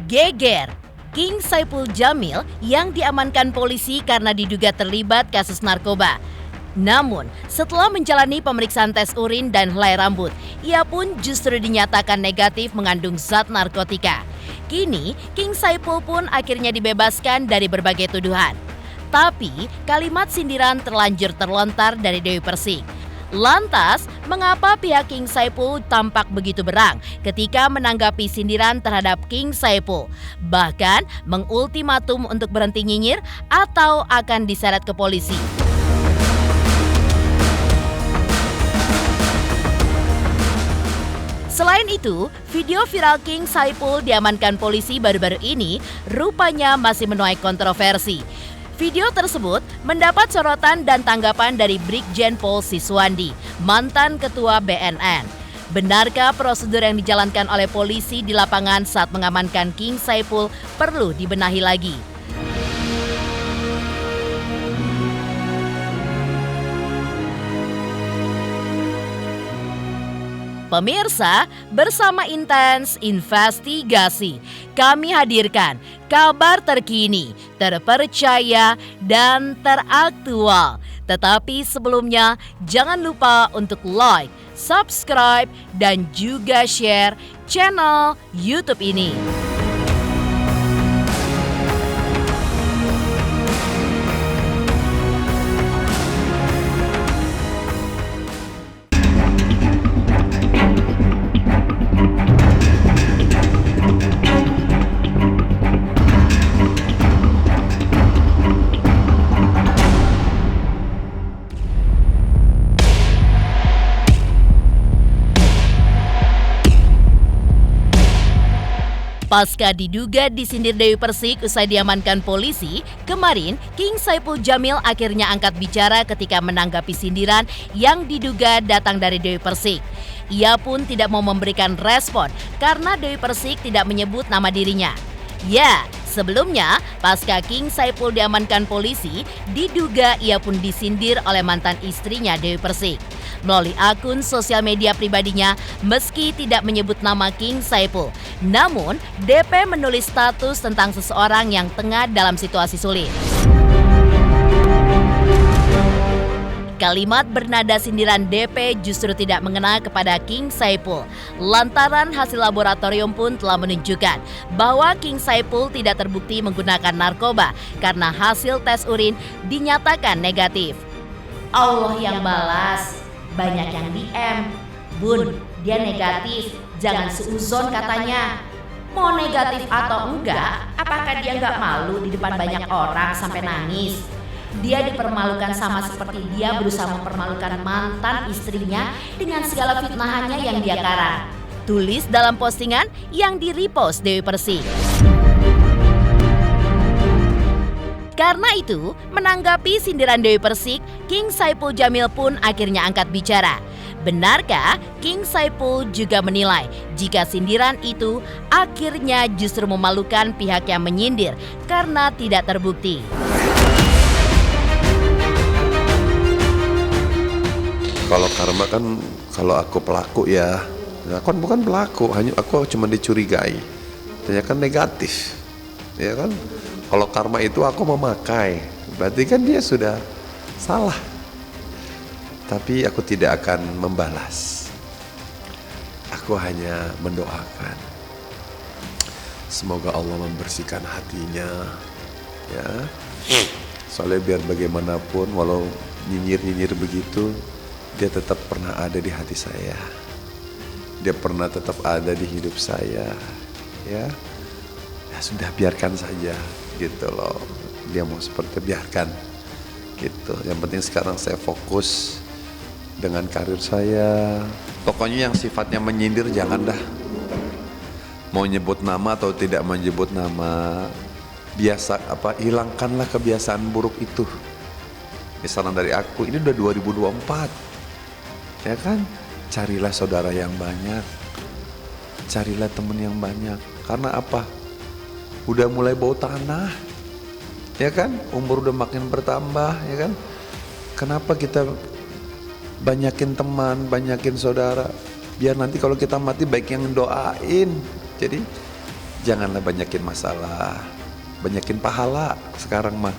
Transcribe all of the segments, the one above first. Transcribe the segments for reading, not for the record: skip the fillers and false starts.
Geger, King Saipul Jamil yang diamankan polisi karena diduga terlibat kasus narkoba. Namun, setelah menjalani pemeriksaan tes urin dan helai rambut, ia pun justru dinyatakan negatif mengandung zat narkotika. Kini, King Saipul pun akhirnya dibebaskan dari berbagai tuduhan. Tapi, kalimat sindiran terlanjur terlontar dari Dewi Persik. Lantas, mengapa pihak King Saipul tampak begitu berang ketika menanggapi sindiran terhadap King Saipul? Bahkan mengultimatum untuk berhenti nyinyir atau akan diseret ke polisi. Selain itu, video viral King Saipul diamankan polisi baru-baru ini rupanya masih menuai kontroversi. Video tersebut mendapat sorotan dan tanggapan dari Brigjen Pol Siswandi, mantan ketua BNN. Benarkah prosedur yang dijalankan oleh polisi di lapangan saat mengamankan King Saipul perlu dibenahi lagi? Pemirsa, bersama Intens Investigasi, kami hadirkan kabar terkini, terpercaya, dan teraktual. Tetapi sebelumnya, jangan lupa untuk like, subscribe, dan juga share channel YouTube ini. Pasca diduga disindir Dewi Persik usai diamankan polisi, kemarin King Saipul Jamil akhirnya angkat bicara ketika menanggapi sindiran yang diduga datang dari Dewi Persik. Ia pun tidak mau memberikan respon karena Dewi Persik tidak menyebut nama dirinya. Ya, sebelumnya pasca King Saipul diamankan polisi, diduga ia pun disindir oleh mantan istrinya Dewi Persik. Melalui akun sosial media pribadinya, meski tidak menyebut nama King Saipul, namun DP menulis status tentang seseorang yang tengah dalam situasi sulit. Kalimat bernada sindiran DP justru tidak mengena kepada King Saipul. Lantaran hasil laboratorium pun telah menunjukkan bahwa King Saipul tidak terbukti menggunakan narkoba karena hasil tes urin dinyatakan negatif. Allah yang balas, banyak yang DM. Bun, dia negatif, jangan seuzon katanya. Mau negatif atau enggak, apakah dia enggak malu di depan banyak orang sampai nangis? Dia dipermalukan sama seperti dia berusaha mempermalukan mantan istrinya dengan segala fitnahannya yang dia karang. Tulis dalam postingan yang di-repost Dewi Persik. Karena itu, menanggapi sindiran Dewi Persik, King Saipul Jamil pun akhirnya angkat bicara. Benarkah King Saipul juga menilai jika sindiran itu akhirnya justru memalukan pihak yang menyindir karena tidak terbukti? Kalau karma kan, kalau aku pelaku ya, aku kan bukan pelaku, hanya aku cuma dicurigai. Ternyata kan negatif, ya kan? Kalau karma itu aku memakai, berarti kan dia sudah salah. Tapi aku tidak akan membalas. Aku hanya mendoakan. Semoga Allah membersihkan hatinya, ya. Soalnya biar bagaimanapun, walau nyinyir-nyinyir begitu, dia tetap pernah ada di hati saya. Dia pernah tetap ada di hidup saya, ya. Ya sudah, biarkan saja, gitu loh. Dia mau seperti biarkan, gitu. Yang penting sekarang saya fokus dengan karir saya. Pokoknya yang sifatnya menyindir jangan dah. Mau nyebut nama atau tidak menyebut nama, hilangkanlah kebiasaan buruk itu. Misalnya dari aku, ini udah 2024. Ya kan, carilah saudara yang banyak, carilah teman yang banyak. Karena apa? Udah mulai bau tanah, ya kan? Umur udah makin bertambah, ya kan? Kenapa kita banyakin teman, banyakin saudara? Biar nanti kalau kita mati baik yang doain. Jadi Janganlah banyakin masalah, banyakin pahala sekarang mah.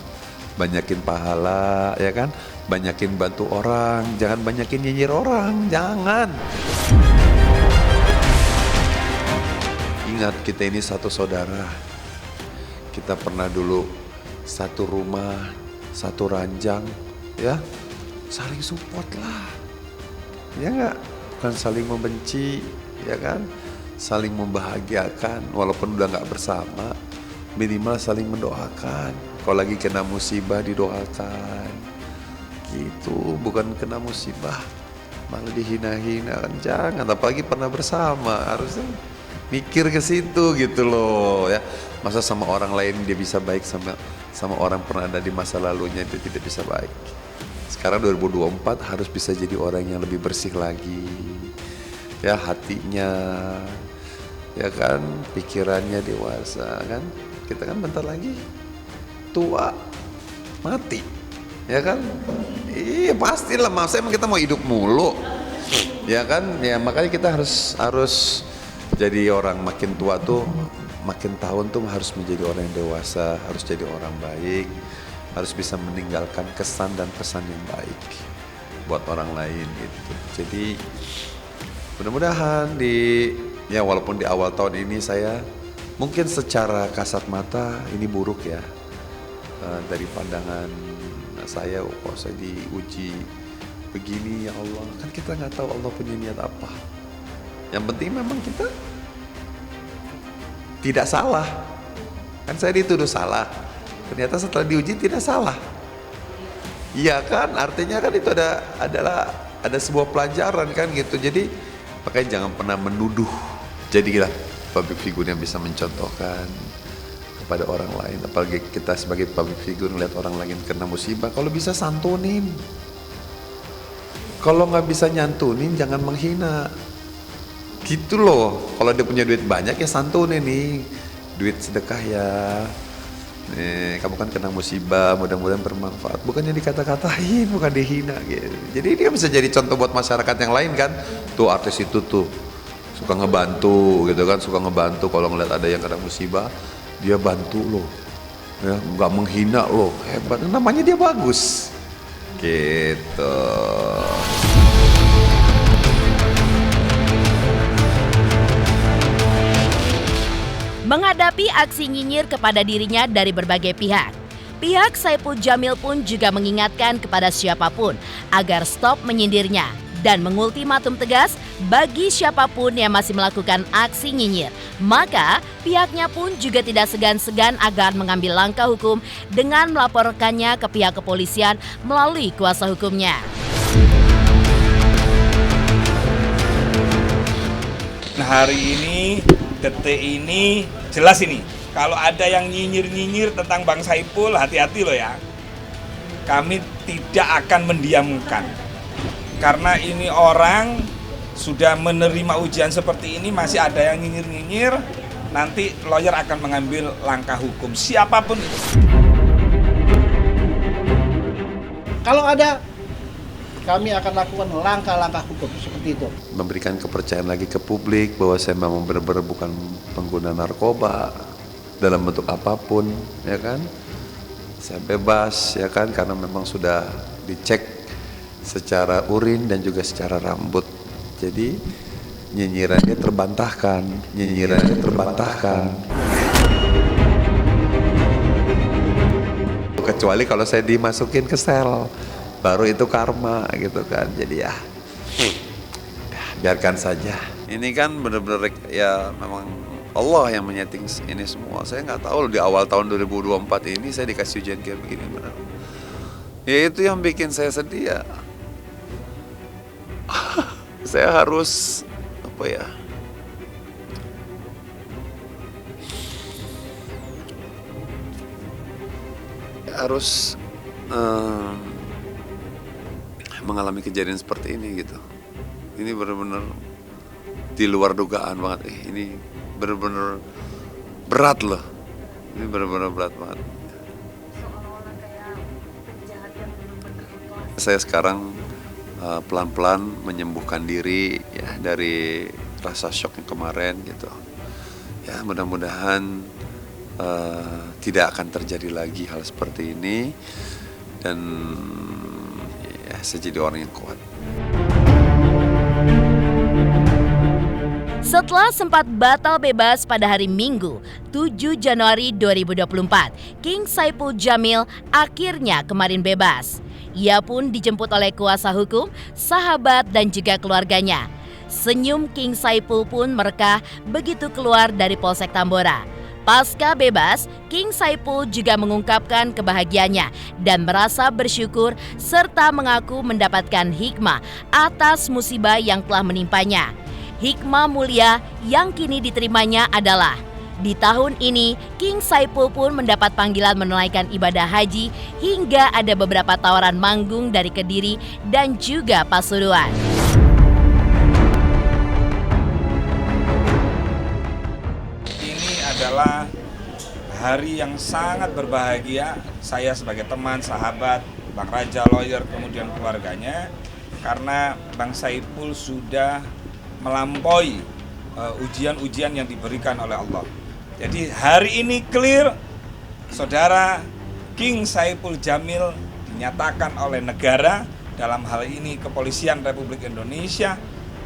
Banyakin pahala, ya kan? Banyakin bantu orang, jangan banyakin nyinyir orang, jangan. Ingat, kita ini satu saudara. Kita pernah dulu satu rumah, satu ranjang, ya. Saling support lah. Ya enggak? Bukan saling membenci, ya kan? Saling membahagiakan, walaupun udah enggak bersama, minimal saling mendoakan. Kalau lagi kena musibah didoakan. Gitu, bukan kena musibah malah dihina-hina, kan jangan. Apalagi pernah bersama, harusnya mikir ke situ gitu loh ya. Masa sama orang lain dia bisa baik, sama orang pernah ada di masa lalunya itu tidak bisa baik. Sekarang 2024 harus bisa jadi orang yang lebih bersih lagi. Ya, hatinya, ya kan, pikirannya dewasa kan. Kita kan bentar lagi tua, mati, ya kan? Iya pastilah, masa emang kita mau hidup mulu, ya kan? Ya makanya kita harus jadi orang makin tua tuh, makin tahun tuh harus menjadi orang yang dewasa, harus jadi orang baik, harus bisa meninggalkan kesan dan pesan yang baik buat orang lain gitu. Jadi mudah-mudahan ya walaupun di awal tahun ini saya mungkin secara kasat mata ini buruk ya. Dari pandangan saya, kok saya diuji begini ya Allah, kan kita nggak tahu Allah punya niat apa. Yang penting memang kita tidak salah, kan saya dituduh salah, ternyata setelah diuji tidak salah. Iya kan, artinya kan itu ada sebuah pelajaran kan gitu. Jadi makanya jangan pernah menuduh. Jadi kita public figure yang bisa mencontohkan pada orang lain, apalagi kita sebagai public figure ngeliat orang lain kena musibah, kalau bisa santunin. Kalau nggak bisa nyantunin, jangan menghina. Gitu loh. Kalau dia punya duit banyak ya santunin nih, duit sedekah ya. Nih, kamu kan kena musibah, mudah-mudahan bermanfaat. Bukannya dikata-katain, bukan dihina gitu. Jadi dia bisa jadi contoh buat masyarakat yang lain kan. Tuh artis itu tuh suka ngebantu gitu kan, suka ngebantu kalau ngeliat ada yang kena musibah. Dia bantu loh, ya, nggak menghina loh, hebat. Namanya dia bagus, gitu. Menghadapi aksi nyinyir kepada dirinya dari berbagai pihak, pihak Saipul Jamil pun juga mengingatkan kepada siapapun agar stop menyindirnya dan mengultimatum tegas bagi siapapun yang masih melakukan aksi nyinyir. Maka pihaknya pun juga tidak segan-segan agar mengambil langkah hukum dengan melaporkannya ke pihak kepolisian melalui kuasa hukumnya. Nah, hari ini, detik ini, jelas ini. Kalau ada yang nyinyir-nyinyir tentang Bang Saipul, hati-hati loh ya. Kami tidak akan mendiamkan. Karena ini orang sudah menerima ujian seperti ini, masih ada yang nyinyir-nyinyir, nanti lawyer akan mengambil langkah hukum siapapun itu. Kalau ada, kami akan lakukan langkah-langkah hukum seperti itu. Memberikan kepercayaan lagi ke publik bahwa saya memang benar-benar bukan pengguna narkoba dalam bentuk apapun, ya kan? Saya bebas, ya kan? Karena memang sudah dicek secara urin dan juga secara rambut. Jadi nyinyirannya terbantahkan. Kecuali kalau saya dimasukin ke sel, baru itu karma gitu kan. Jadi ya biarkan saja. Ini kan benar-benar ya memang Allah yang menyeting ini semua. Saya nggak tahu di awal tahun 2024 ini saya dikasih ujian kayak begini benar. Ya itu yang bikin saya sedih ya. Saya harus apa ya? Harus mengalami kejadian seperti ini gitu. Ini benar-benar di luar dugaan banget. Ini benar-benar berat loh. Ini benar-benar berat banget. Saya sekarang pelan-pelan menyembuhkan diri ya dari rasa shock yang kemarin gitu. Ya mudah-mudahan tidak akan terjadi lagi hal seperti ini, dan ya, saya jadi orang yang kuat. Setelah sempat batal bebas pada hari Minggu, 7 Januari 2024, King Saipul Jamil akhirnya kemarin bebas. Ia pun dijemput oleh kuasa hukum, sahabat dan juga keluarganya. Senyum King Saipul pun merekah begitu keluar dari Polsek Tambora. Pasca bebas, King Saipul juga mengungkapkan kebahagiaannya dan merasa bersyukur serta mengaku mendapatkan hikmah atas musibah yang telah menimpanya. Hikmah mulia yang kini diterimanya adalah di tahun ini King Saipul pun mendapat panggilan menunaikan ibadah haji hingga ada beberapa tawaran manggung dari Kediri dan juga Pasuruan. Ini adalah hari yang sangat berbahagia saya sebagai teman, sahabat, Bang Raja lawyer, kemudian keluarganya, karena Bang Saipul sudah melampaui ujian-ujian yang diberikan oleh Allah. Jadi hari ini clear, saudara King Saipul Jamil dinyatakan oleh negara, dalam hal ini Kepolisian Republik Indonesia,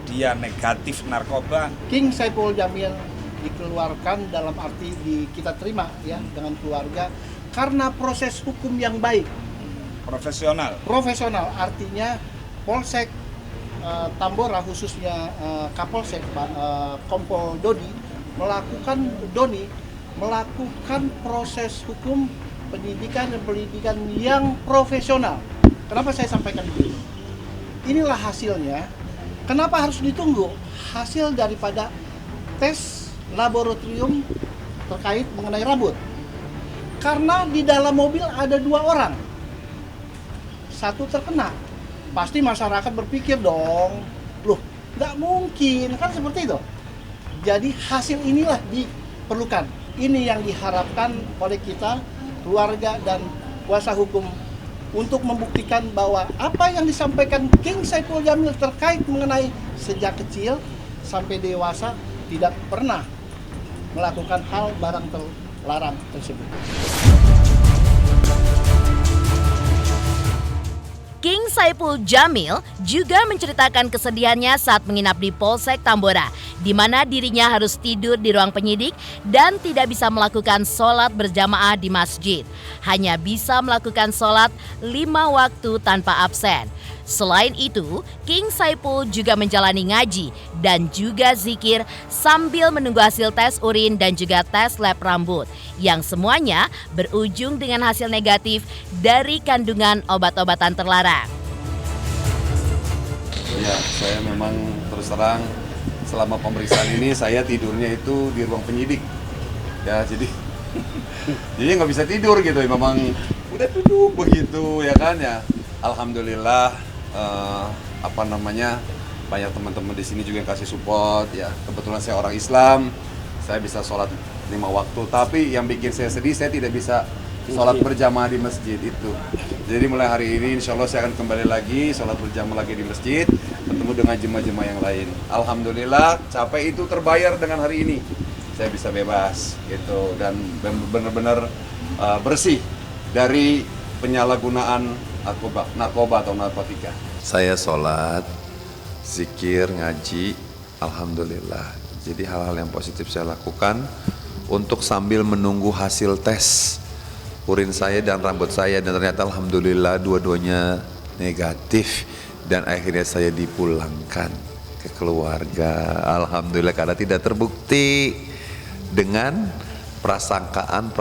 dia negatif narkoba. King Saipul Jamil dikeluarkan dalam arti kita terima ya dengan keluarga karena proses hukum yang baik. Profesional. Profesional artinya Polsek Tambora khususnya Kapolsek Kompol Doni melakukan proses hukum penyidikan dan penyelidikan yang profesional. Kenapa saya sampaikan begini? Inilah hasilnya. Kenapa harus ditunggu hasil daripada tes laboratorium terkait mengenai rambut? Karena di dalam mobil ada 2 orang, satu terkena. Pasti masyarakat berpikir dong, loh nggak mungkin, kan seperti itu. Jadi hasil inilah diperlukan. Ini yang diharapkan oleh kita, keluarga dan kuasa hukum, untuk membuktikan bahwa apa yang disampaikan King Saipul Jamil terkait mengenai sejak kecil sampai dewasa tidak pernah melakukan hal barang terlarang tersebut. King Saipul Jamil juga menceritakan kesedihannya saat menginap di Polsek Tambora, di mana dirinya harus tidur di ruang penyidik dan tidak bisa melakukan sholat berjamaah di masjid. Hanya bisa melakukan sholat 5 waktu tanpa absen. Selain itu, King Saipul juga menjalani ngaji dan juga zikir sambil menunggu hasil tes urin dan juga tes lab rambut, yang semuanya berujung dengan hasil negatif dari kandungan obat-obatan terlarang. Ya, saya memang terus terang selama pemeriksaan ini saya tidurnya itu di ruang penyidik. Ya, jadi nggak bisa tidur gitu, memang udah duduk begitu ya kan ya. Alhamdulillah banyak teman-teman di sini juga yang kasih support ya. Kebetulan saya orang Islam, saya bisa sholat 5 waktu. Tapi yang bikin saya sedih, saya tidak bisa sholat berjamaah di masjid itu. Jadi mulai hari ini insya Allah saya akan kembali lagi sholat berjamaah lagi di masjid, bertemu dengan jemaah-jemaah yang lain. Alhamdulillah capek itu terbayar dengan hari ini. Saya bisa bebas gitu dan benar-benar bersih dari penyalahgunaan narkoba atau narkotika. Saya sholat, zikir, ngaji, alhamdulillah. Jadi hal-hal yang positif saya lakukan untuk sambil menunggu hasil tes urin saya dan rambut saya, dan ternyata alhamdulillah dua-duanya negatif dan akhirnya saya dipulangkan ke keluarga. Alhamdulillah karena tidak terbukti dengan prasangkaan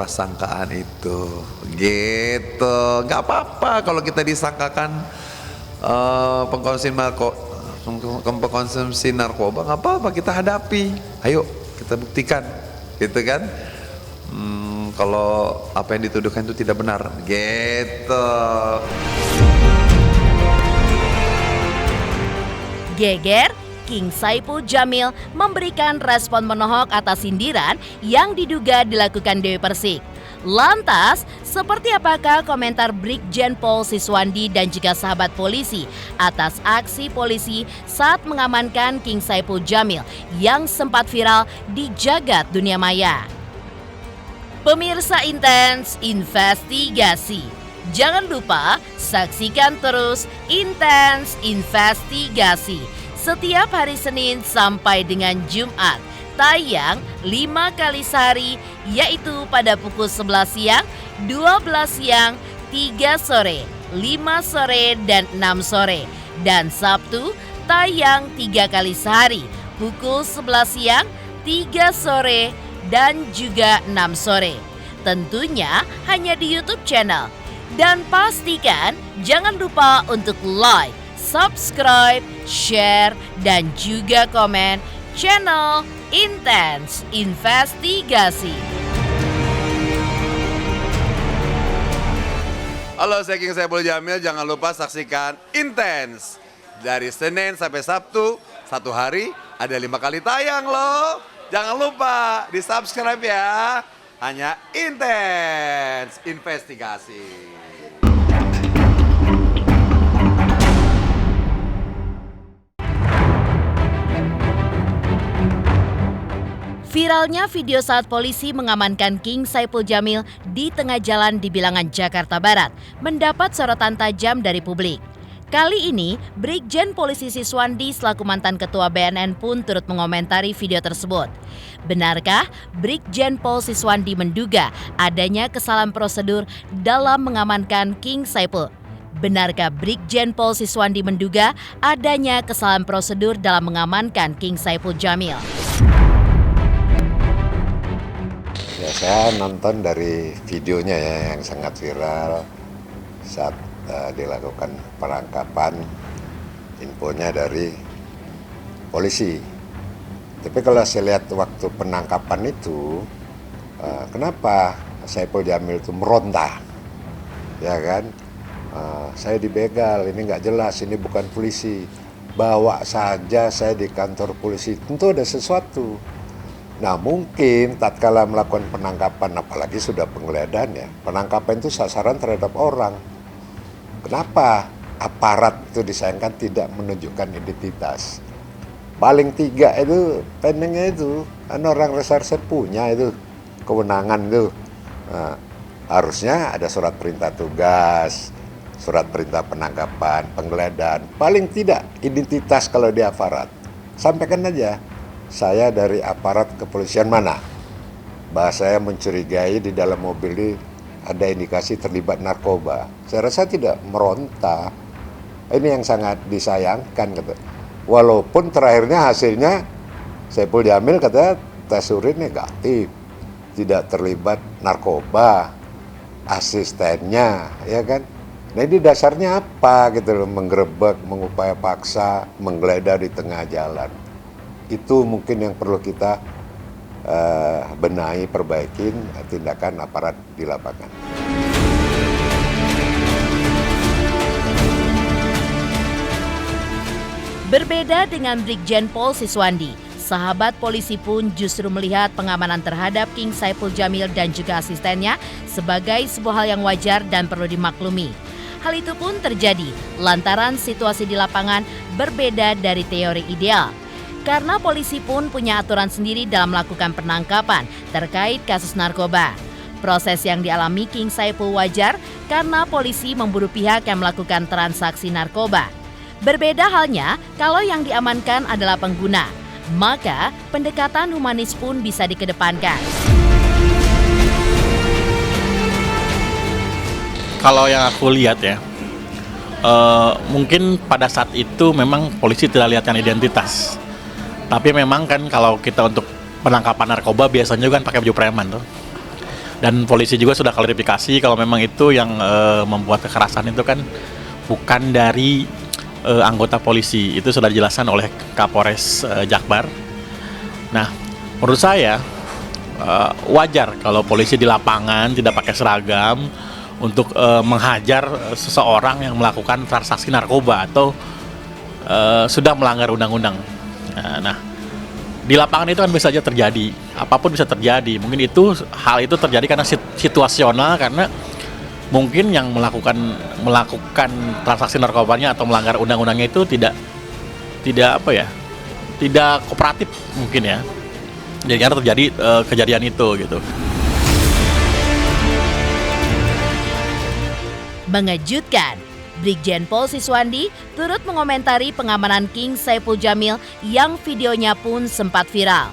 itu gitu. Nggak apa-apa kalau kita disangkakan pengkonsumsi narkoba, nggak apa-apa, kita hadapi, ayo kita buktikan gitu kan. Kalau apa yang dituduhkan itu tidak benar gitu. Geger, King Saipul Jamil memberikan respon menohok atas sindiran yang diduga dilakukan Dewi Persik. Lantas, seperti apakah komentar Brigjen Pol Siswandi dan juga sahabat polisi atas aksi polisi saat mengamankan King Saipul Jamil yang sempat viral di jagat dunia maya? Pemirsa Intens Investigasi, jangan lupa saksikan terus Intens Investigasi setiap hari Senin sampai dengan Jumat. Tayang 5 kali sehari, yaitu pada pukul 11 siang, 12 siang, 3 sore, 5 sore, dan 6 sore. Dan Sabtu tayang 3 kali sehari, pukul 11 siang, 3 sore, dan juga 6 sore. Tentunya hanya di YouTube channel. Dan pastikan jangan lupa untuk like, subscribe, share, dan juga komen channel Intens Investigasi. Halo, saya King Saipul Jamil. Jangan lupa saksikan Intens dari Senin sampai Sabtu. Satu hari ada 5 kali tayang loh. Jangan lupa di subscribe ya. Hanya Intens Investigasi. Viralnya video saat polisi mengamankan King Saipul Jamil di tengah jalan di Bilangan, Jakarta Barat mendapat sorotan tajam dari publik. Kali ini, Brigjen Polisi Siswandi selaku mantan Ketua BNN pun turut mengomentari video tersebut. Benarkah Brigjen Pol Siswandi menduga adanya kesalahan prosedur dalam mengamankan King Saipul? Benarkah Brigjen Pol Siswandi menduga adanya kesalahan prosedur dalam mengamankan King Saipul Jamil? Ya, saya nonton dari videonya ya yang sangat viral saat dilakukan penangkapan, infonya dari polisi. Tapi kalau saya lihat waktu penangkapan itu, kenapa Saipul Jamil itu meronta, ya kan? Saya dibegal, ini nggak jelas, ini bukan polisi. Bawa saja saya di kantor polisi, tentu ada sesuatu. Nah mungkin tatkala melakukan penangkapan, apalagi sudah penggeledahan ya, penangkapan itu sasaran terhadap orang. Kenapa aparat itu disayangkan tidak menunjukkan identitas? Paling 3 itu pendingnya itu, kan orang reserse punya itu kewenangan itu. Nah, harusnya ada surat perintah tugas, surat perintah penangkapan, penggeledahan. Paling tidak identitas kalau di aparat. Sampaikan aja. Saya dari aparat kepolisian mana? Bahasa saya mencurigai di dalam mobil ini ada indikasi terlibat narkoba. Saya rasa tidak meronta. Ini yang sangat disayangkan. Kata. Walaupun terakhirnya hasilnya Saipul Jamil kata tes urin negatif, tidak terlibat narkoba, asistennya, ya kan? Nah ini dasarnya apa gitu loh, menggerebek, mengupaya paksa, menggeledah di tengah jalan. Itu mungkin yang perlu kita benahi, perbaikin tindakan aparat di lapangan. Berbeda dengan Brigjen Pol Siswandi, sahabat polisi pun justru melihat pengamanan terhadap King Saipul Jamil dan juga asistennya sebagai sebuah hal yang wajar dan perlu dimaklumi. Hal itu pun terjadi lantaran situasi di lapangan berbeda dari teori ideal. Karena polisi pun punya aturan sendiri dalam melakukan penangkapan terkait kasus narkoba. Proses yang dialami King Saipul wajar karena polisi memburu pihak yang melakukan transaksi narkoba. Berbeda halnya kalau yang diamankan adalah pengguna, maka pendekatan humanis pun bisa dikedepankan. Kalau yang aku lihat ya, mungkin pada saat itu memang polisi tidak lihatkan identitas. Tapi memang kan kalau kita untuk penangkapan narkoba biasanya kan pakai baju preman tuh. Dan polisi juga sudah klarifikasi kalau memang itu yang membuat kekerasan itu kan bukan dari anggota polisi. Itu sudah dijelaskan oleh Kapolres Jakbar. Nah, menurut saya wajar kalau polisi di lapangan tidak pakai seragam untuk menghajar seseorang yang melakukan transaksi narkoba atau sudah melanggar undang-undang. Nah, di lapangan itu kan bisa saja terjadi, apapun bisa terjadi. Mungkin hal itu terjadi karena situasional, karena mungkin yang melakukan transaksi narkobanya atau melanggar undang-undangnya itu tidak kooperatif mungkin ya. Jadi karena terjadi kejadian itu gitu. Mengejutkan, Brigjen Pol Siswandi turut mengomentari pengamanan King Saipul Jamil yang videonya pun sempat viral.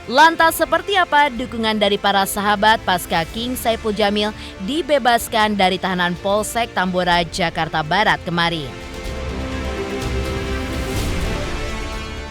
Lantas seperti apa dukungan dari para sahabat pasca King Saipul Jamil dibebaskan dari tahanan Polsek Tambora, Jakarta Barat kemarin?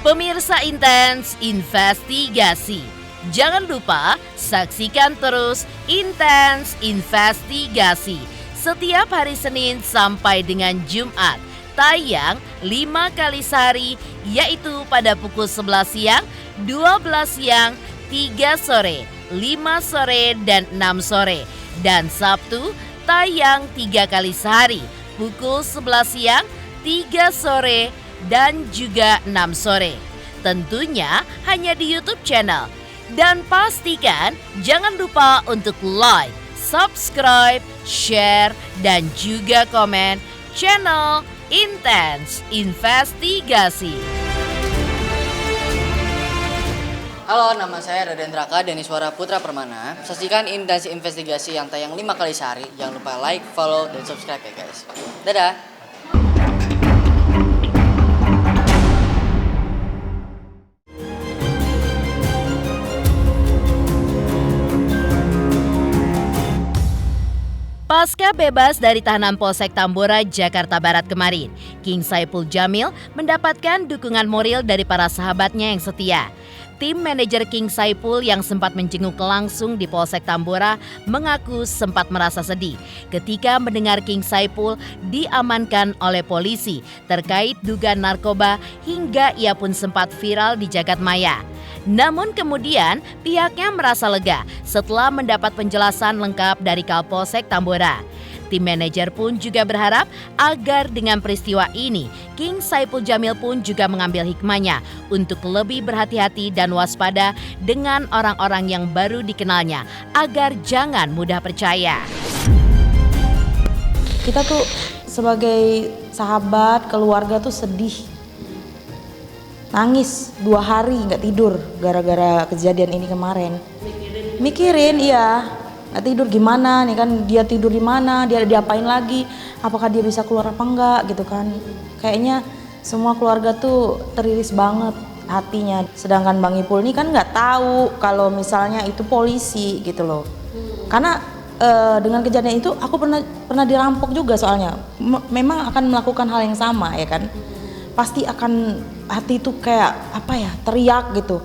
Pemirsa Intens Investigasi, jangan lupa saksikan terus Intens Investigasi setiap hari Senin sampai dengan Jumat, tayang 5 kali sehari, yaitu pada pukul 11 siang, 12 siang, 3 sore, 5 sore, dan 6 sore. Dan Sabtu, tayang 3 kali sehari, pukul 11 siang, 3 sore, dan juga 6 sore. Tentunya hanya di YouTube channel. Dan pastikan jangan lupa untuk like, subscribe, share, dan juga komen channel Intens Investigasi. Halo, nama saya Raden Raka Deniswara Putra Permana. Saksikan Intens Investigasi yang tayang 5 kali sehari. Jangan lupa like, follow, dan subscribe ya guys. Dadah! Pasca bebas dari tahanan Polsek Tambora, Jakarta Barat kemarin, King Saipul Jamil mendapatkan dukungan moral dari para sahabatnya yang setia. Tim manajer King Saipul yang sempat menjenguk langsung di Polsek Tambora mengaku sempat merasa sedih ketika mendengar King Saipul diamankan oleh polisi terkait dugaan narkoba, hingga ia pun sempat viral di jagat maya. Namun kemudian pihaknya merasa lega setelah mendapat penjelasan lengkap dari Kapolsek Tambora. Tim manajer pun juga berharap agar dengan peristiwa ini, King Saipul Jamil pun juga mengambil hikmahnya untuk lebih berhati-hati dan waspada dengan orang-orang yang baru dikenalnya agar jangan mudah percaya. Kita tuh sebagai sahabat, keluarga tuh sedih. Nangis 2 hari nggak tidur gara-gara kejadian ini kemarin. Mikirin iya, nggak tidur gimana nih kan, dia tidur di mana, dia diapain lagi, apakah dia bisa keluar apa enggak gitu kan. Kayaknya semua keluarga tuh teriris banget hatinya. Sedangkan Bang Ipul ini kan nggak tahu kalau misalnya itu polisi gitu loh. Karena dengan kejadian itu aku pernah dirampok juga soalnya. Memang akan melakukan hal yang sama ya kan. Pasti akan hati itu kayak apa ya, teriak gitu.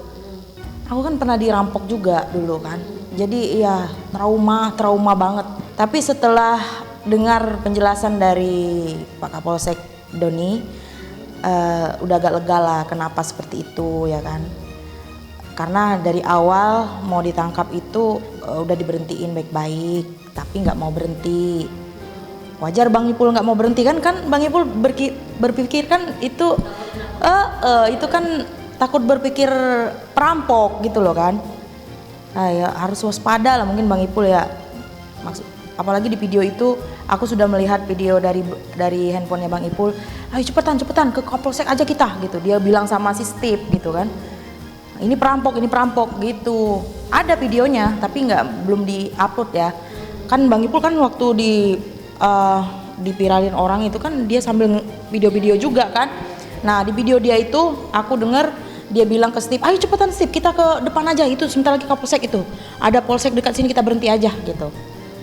Aku kan pernah dirampok juga dulu kan. Jadi ya trauma banget. Tapi setelah dengar penjelasan dari Pak Kapolsek Doni, udah agak lega lah kenapa seperti itu ya kan. Karena dari awal mau ditangkap itu udah diberhentiin baik-baik, tapi nggak mau berhenti. Wajar Bang Ipul nggak mau berhenti kan Bang Ipul berpikir kan itu kan takut berpikir perampok gitu loh kan. Nah ya harus waspada lah mungkin Bang Ipul ya. Apalagi di video itu aku sudah melihat video dari handphonenya Bang Ipul. Ayo cepetan ke Kapolsek aja kita gitu. Dia bilang sama si Steve gitu kan. Ini perampok gitu. Ada videonya tapi belum di-upload ya. Kan Bang Ipul kan waktu dipiralin orang itu kan dia sambil video-video juga kan. Nah di video dia itu aku dengar dia bilang ke Steve, ayo cepetan Steve kita ke depan aja, itu sebentar lagi Kapolsek itu. Ada polsek dekat sini, kita berhenti aja gitu.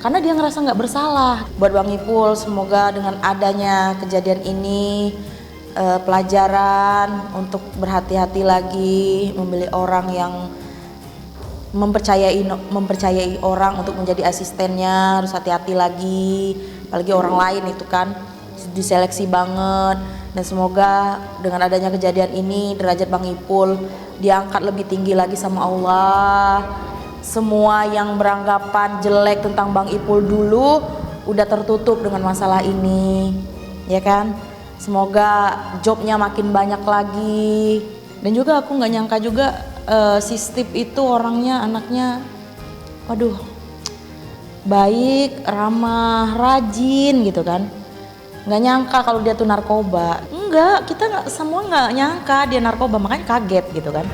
Karena dia ngerasa nggak bersalah. Buat Bang Ipul semoga dengan adanya kejadian ini pelajaran untuk berhati-hati lagi, memilih orang yang mempercayai orang untuk menjadi asistennya, harus hati-hati lagi. Apalagi orang lain itu kan diseleksi banget. Dan semoga dengan adanya kejadian ini derajat Bang Ipul diangkat lebih tinggi lagi sama Allah. Semua yang beranggapan jelek tentang Bang Ipul dulu udah tertutup dengan masalah ini, ya kan? Semoga jobnya makin banyak lagi. Dan juga aku nggak nyangka juga si Steve itu orangnya, anaknya, waduh, baik, ramah, rajin gitu kan. Nggak nyangka kalau dia tuh narkoba. Enggak, kita semua nggak nyangka dia narkoba, makanya kaget gitu kan.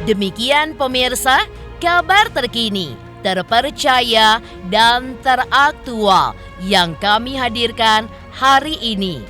Demikian pemirsa, kabar terkini, terpercaya, dan teraktual yang kami hadirkan hari ini.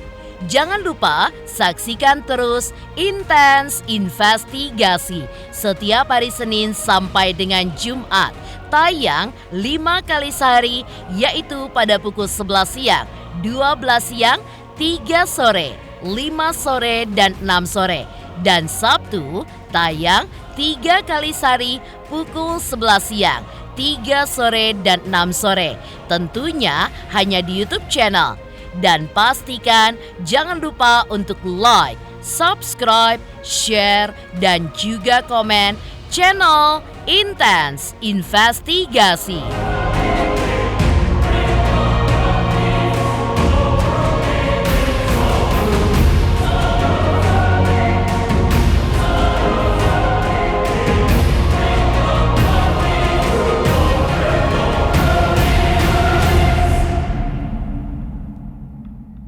Jangan lupa saksikan terus Intens Investigasi setiap hari Senin sampai dengan Jumat. Tayang 5 kali sehari, yaitu pada pukul 11 siang, 12 siang, 3 sore, 5 sore, dan 6 sore. Dan Sabtu tayang 3 kali sehari pukul 11 siang, 3 sore, dan 6 sore. Tentunya hanya di YouTube channel. Dan pastikan jangan lupa untuk like, subscribe, share, dan juga komen channel Intens Investigasi.